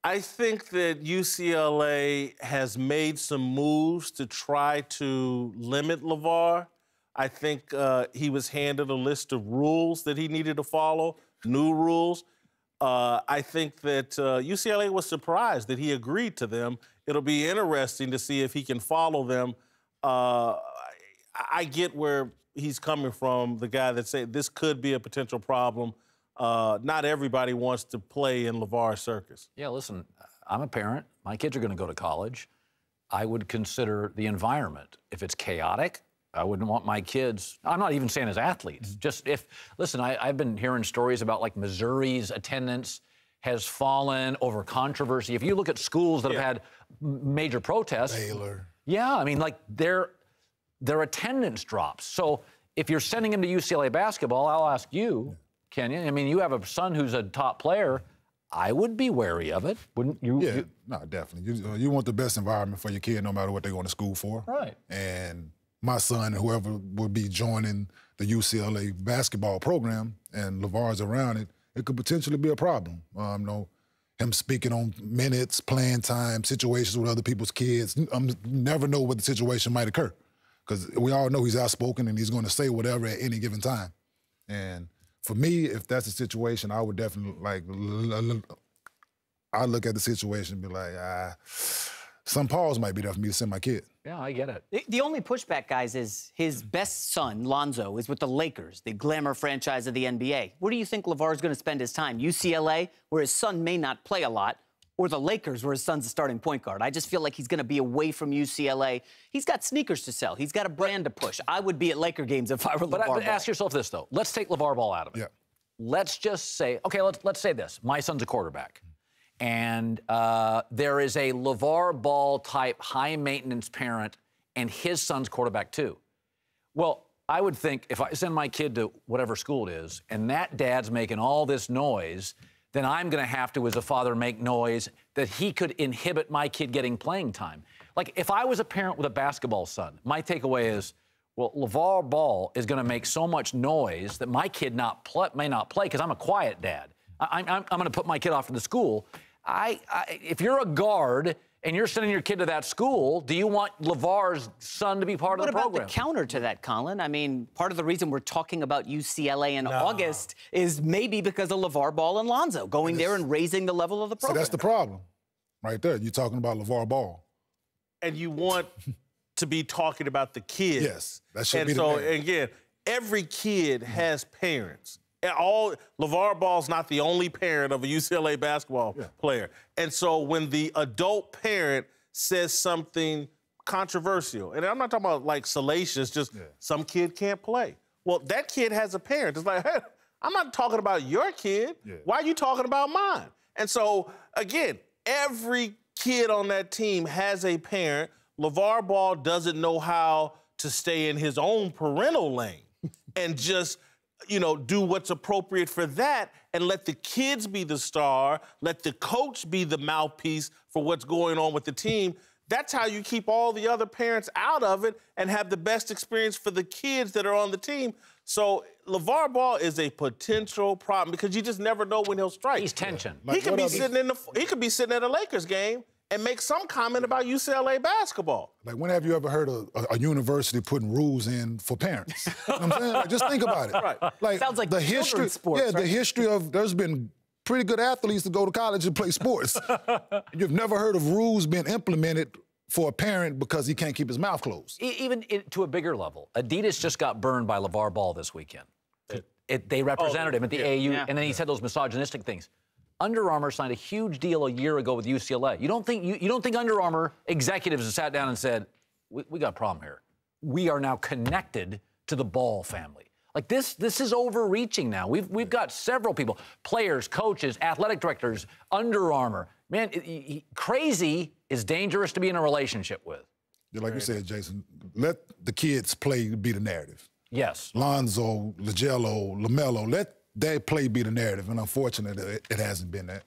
I think that UCLA has made some moves to try to limit LaVar. I think he was handed a list of rules that he needed to follow, new rules. I think that UCLA was surprised that he agreed to them. It'll be interesting to see if he can follow them. I get where he's coming from, the guy that said this could be a potential problem. Not everybody wants to play in LaVar's circus. Yeah, listen, I'm a parent. My kids are going to go to college. I would consider the environment. If it's chaotic, I wouldn't want my kids, I'm not even saying as athletes, just if, listen, I've been hearing stories about like Missouri's attendance has fallen over controversy. If you look at schools that have had major protests. Baylor. Yeah, I mean, like their attendance drops. So if you're sending him to UCLA basketball, I'll ask you, Kenyon, I mean, you have a son who's a top player. I would be wary of it, wouldn't you? Yeah, no, definitely. You want the best environment for your kid no matter what they're going to school for. Right. And my son, whoever will be joining the UCLA basketball program and LaVar's around it, it could potentially be a problem. Him speaking on minutes, playing time, situations with other people's kids. Never know what the situation might occur. Because we all know he's outspoken and he's going to say whatever at any given time. And for me, if that's the situation, I would definitely, I look at the situation and be like, some pause might be there for me to send my kid. Yeah, I get it. The only pushback, guys, is his best son, Lonzo, is with the Lakers, the glamour franchise of the NBA. Where do you think LaVar's going to spend his time? UCLA, where his son may not play a lot, or the Lakers, where his son's a starting point guard? I just feel like he's going to be away from UCLA. He's got sneakers to sell. He's got a brand to push. I would be at Laker games if I were LaVar Ball. But ask yourself this, though. Let's take LaVar Ball out of it. Yeah. Let's just say, okay, let's say this. My son's a quarterback. And there is a LaVar Ball type high-maintenance parent, and his son's quarterback too. Well, I would think if I send my kid to whatever school it is, and that dad's making all this noise, then I'm going to have to, as a father, make noise that he could inhibit my kid getting playing time. Like, if I was a parent with a basketball son, my takeaway is, well, LaVar Ball is going to make so much noise that my kid may not play because I'm a quiet dad. I'm going to put my kid off to the school. If you're a guard and you're sending your kid to that school, do you want LaVar's son to be part of the program? What about the counter to that, Colin? I mean, part of the reason we're talking about UCLA in August is maybe because of LaVar Ball and Lonzo going there and raising the level of the program. So that's the problem right there. You're talking about LaVar Ball. And you want to be talking about the kids. Yes, that should be the name. And again, every kid has parents. LaVar Ball's not the only parent of a UCLA basketball player. And so when the adult parent says something controversial, and I'm not talking about like salacious, just some kid can't play. Well, that kid has a parent. It's like, hey, I'm not talking about your kid. Why are you talking about mine? And so, again, every kid on that team has a parent. LaVar Ball doesn't know how to stay in his own parental lane and just do what's appropriate for that and let the kids be the star, let the coach be the mouthpiece for what's going on with the team. That's how you keep all the other parents out of it and have the best experience for the kids that are on the team. So LaVar Ball is a potential problem because you just never know when he'll strike. He's tension. He could be sitting at a Lakers game and make some comment about UCLA basketball. Like, when have you ever heard of a university putting rules in for parents? You know what I'm saying? Like, just think about it. Right. Like, sounds like the history. Sports, right? The history of, there's been pretty good athletes to go to college and play sports. You've never heard of rules being implemented for a parent because he can't keep his mouth closed. Even to a bigger level, Adidas just got burned by LaVar Ball this weekend. They represented him at the AU, and then he said those misogynistic things. Under Armour signed a huge deal a year ago with UCLA. You don't think Under Armour executives have sat down and said, we got a problem here. We are now connected to the Ball family. Like, this is overreaching now. We've got several people, players, coaches, athletic directors, Under Armour. Man, crazy is dangerous to be in a relationship with. Yeah, like you said, Jason, let the kids play be the narrative. Yes. Lonzo, LaMelo, let their play be the narrative, and unfortunately, it hasn't been that.